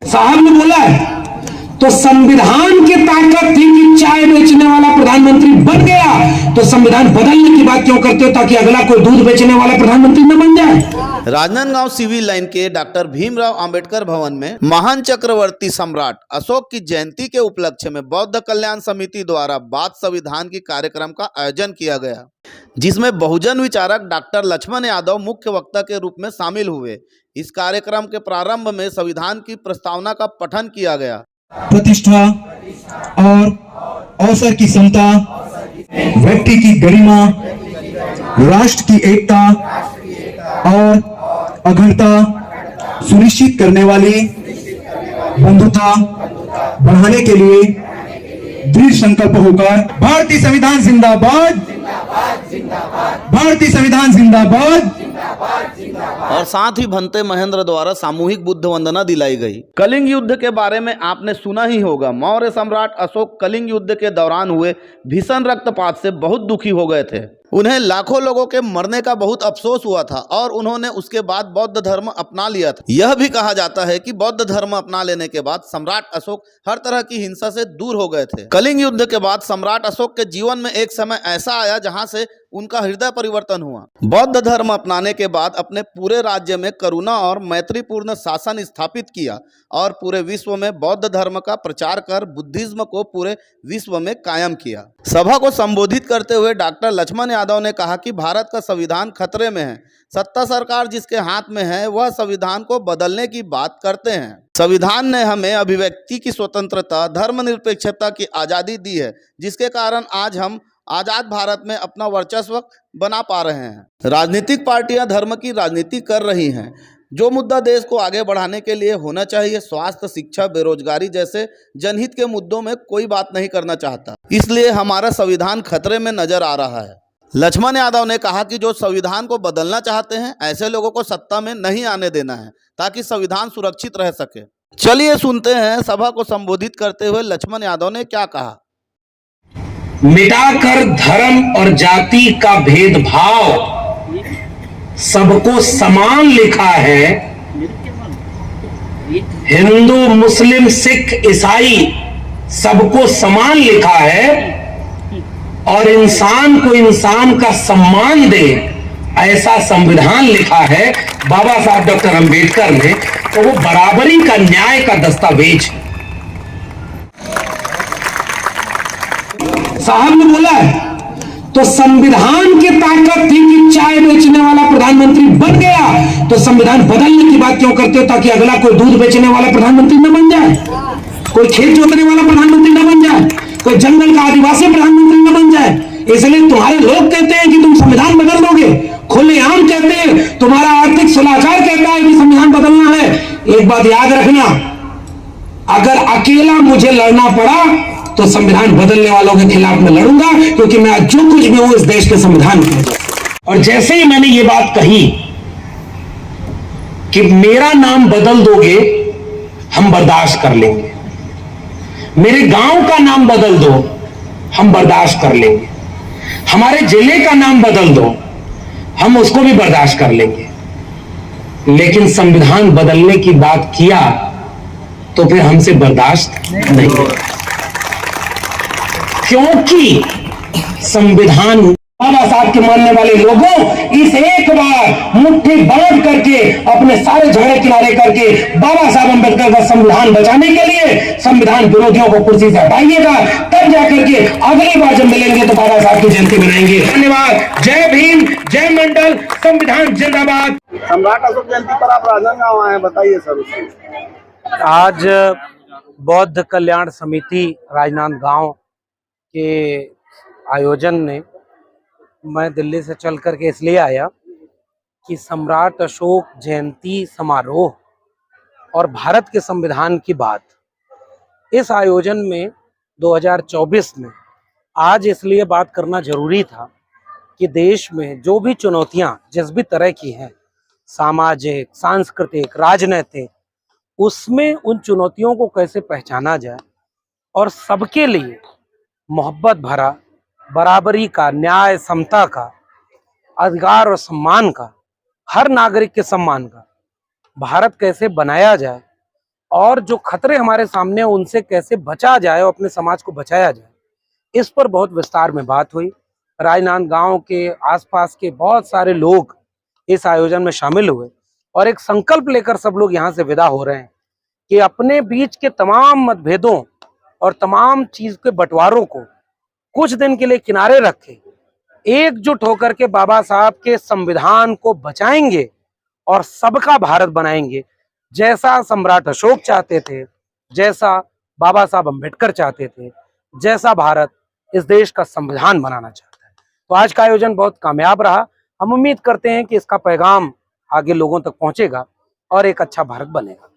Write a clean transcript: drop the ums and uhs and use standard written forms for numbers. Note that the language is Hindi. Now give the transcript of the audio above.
साहब ने बोला है तो संविधान की ताकत थी कि चाय बेचने वाला प्रधानमंत्री बन गया, तो संविधान बदलने की बात क्यों करते हो ताकि अगला कोई दूध बेचने वाला प्रधानमंत्री न बन जाए। राजनांदगांव सिविल लाइन के डॉक्टर भीमराव अंबेडकर भवन में महान चक्रवर्ती सम्राट अशोक की जयंती के उपलक्ष्य में बौद्ध कल्याण समिति द्वारा बात संविधान की कार्यक्रम का आयोजन किया गया, जिसमें बहुजन विचारक डॉक्टर लक्ष्मण यादव मुख्य वक्ता के रूप में शामिल हुए। इस कार्यक्रम के प्रारंभ में संविधान की प्रस्तावना का पठन किया गया। प्रतिष्ठा और अवसर की समता, व्यक्ति की गरिमा, राष्ट्र की एकता और अखंडता सुनिश्चित करने वाली बंधुता बढ़ाने के लिए दृढ़ संकल्प होकर भारतीय संविधान जिंदाबाद, भारतीय संविधान जिंदाबाद। और साथ ही भंते महेंद्र द्वारा सामूहिक बुद्ध वंदना दिलाई गई। कलिंग युद्ध के बारे में आपने सुना ही होगा। मौर्य सम्राट अशोक कलिंग युद्ध के दौरान हुए भीषण रक्तपात से बहुत दुखी हो गए थे। उन्हें लाखों लोगों के मरने का बहुत अफसोस हुआ था और उन्होंने उसके बाद बौद्ध धर्म अपना लिया था। यह भी कहा जाता है कि बौद्ध धर्म अपना लेने के बाद सम्राट अशोक हर तरह की हिंसा से दूर हो गए थे। कलिंग युद्ध के बाद सम्राट अशोक के जीवन में एक समय ऐसा आया जहां से उनका हृदय परिवर्तन हुआ। बौद्ध धर्म अपनाने के बाद अपने पूरे राज्य में करुणा और मैत्रीपूर्ण शासन स्थापित किया और पूरे विश्व में बौद्ध धर्म का प्रचार कर बुद्धिज्म को पूरे विश्व में कायम किया। सभा को संबोधित करते हुए डॉक्टर लक्ष्मण यादव ने कहा कि भारत का संविधान खतरे में है। सत्ता सरकार जिसके हाथ में है वह संविधान को बदलने की बात करते हैं। संविधान ने हमें अभिव्यक्ति की स्वतंत्रता, धर्मनिरपेक्षता की आज़ादी दी है, जिसके कारण आज हम आजाद भारत में अपना वर्चस्व बना पा रहे हैं। राजनीतिक पार्टियां धर्म की राजनीति कर रही हैं। जो मुद्दा देश को आगे बढ़ाने के लिए होना चाहिए, स्वास्थ्य, शिक्षा, बेरोजगारी जैसे जनहित के मुद्दों में कोई बात नहीं करना चाहता। इसलिए हमारा संविधान खतरे में नजर आ रहा है। लक्ष्मण यादव ने कहा कि जो संविधान को बदलना चाहते हैं ऐसे लोगों को सत्ता में नहीं आने देना है ताकि संविधान सुरक्षित रह सके। चलिए सुनते हैं सभा को संबोधित करते हुए लक्ष्मण यादव ने क्या कहा। मिटाकर धर्म और जाति का भेदभाव, सबको समान लिखा है। हिंदू, मुस्लिम, सिख, ईसाई सबको समान लिखा है और इंसान को इंसान का सम्मान दे, ऐसा संविधान लिखा है बाबा साहब डॉक्टर अंबेडकर ने। तो वो बराबरी का, न्याय का दस्तावेज। साहब ने बोला है तो संविधान की ताकत थी कि चाय बेचने वाला प्रधानमंत्री बन गया, तो संविधान बदलने की बात क्यों करते हो ताकि अगला कोई दूध बेचने वाला प्रधानमंत्री न बन जाए, कोई खेत जोतने वाला प्रधानमंत्री न बन जाए, कोई जंगल का आदिवासी प्रधानमंत्री न बन जाए। इसलिए तुम्हारे लोग कहते हैं कि तुम संविधान बदल दोगे, खुलेआम कहते हैं। तुम्हारा आर्थिक सलाहकार कहता है कि संविधान बदलना है। एक बात याद रखना, अगर अकेला मुझे लड़ना पड़ा तो संविधान बदलने वालों के खिलाफ मैं लड़ूंगा, क्योंकि मैं आज जो कुछ भी हूं इस देश के संविधान की वजह से। और जैसे ही मैंने ये बात कही कि मेरा नाम बदल दोगे हम बर्दाश्त कर लेंगे, मेरे गांव का नाम बदल दो हम बर्दाश्त कर लेंगे, हमारे जिले का नाम बदल दो हम उसको भी बर्दाश्त कर लेंगे, लेकिन संविधान बदलने की बात किया तो फिर हमसे बर्दाश्त नहीं होगा। क्योंकि संविधान, बाबा साहब के मानने वाले लोगों इस एक बार मुट्ठी बांध करके अपने सारे झगड़े किनारे करके बाबा साहब अंबेडकर का संविधान बचाने के लिए संविधान विरोधियों को कुर्सी से हटाइएगा, तब जाकर के अगली बार जब मिलेंगे तो बाबा साहब की जयंती मनाएंगे। धन्यवाद। जय भीम, जय मंडल, संविधान जिंदाबाद। सम्राट अशोक जयंती पर आप राजनांदगांव आए हैं, बताइए सर। आज बौद्ध कल्याण समिति राजनांदगांव के आयोजन ने मैं दिल्ली से चल करके इसलिए आया कि सम्राट अशोक जयंती समारोह और भारत के संविधान की बात इस आयोजन में 2024 में आज इसलिए बात करना जरूरी था कि देश में जो भी चुनौतियां जिस भी तरह की हैं, सामाजिक, सांस्कृतिक, राजनीतिक, उसमें उन चुनौतियों को कैसे पहचाना जाए और सबके लिए मोहब्बत भरा, बराबरी का, न्याय, समता का, अधिकार और सम्मान का, हर नागरिक के सम्मान का भारत कैसे बनाया जाए और जो खतरे हमारे सामने हैं उनसे कैसे बचा जाए और अपने समाज को बचाया जाए, इस पर बहुत विस्तार में बात हुई। राजनांदगांव के आसपास के बहुत सारे लोग इस आयोजन में शामिल हुए और एक संकल्प लेकर सब लोग यहाँ से विदा हो रहे हैं कि अपने बीच के तमाम मतभेदों और तमाम चीज के बंटवारों को कुछ दिन के लिए किनारे रखे, एकजुट होकर के बाबा साहब के संविधान को बचाएंगे और सबका भारत बनाएंगे, जैसा सम्राट अशोक चाहते थे, जैसा बाबा साहब अम्बेडकर चाहते थे, जैसा भारत इस देश का संविधान बनाना चाहता है। तो आज का आयोजन बहुत कामयाब रहा। हम उम्मीद करते हैं कि इसका पैगाम आगे लोगों तक पहुंचेगा और एक अच्छा भारत बनेगा।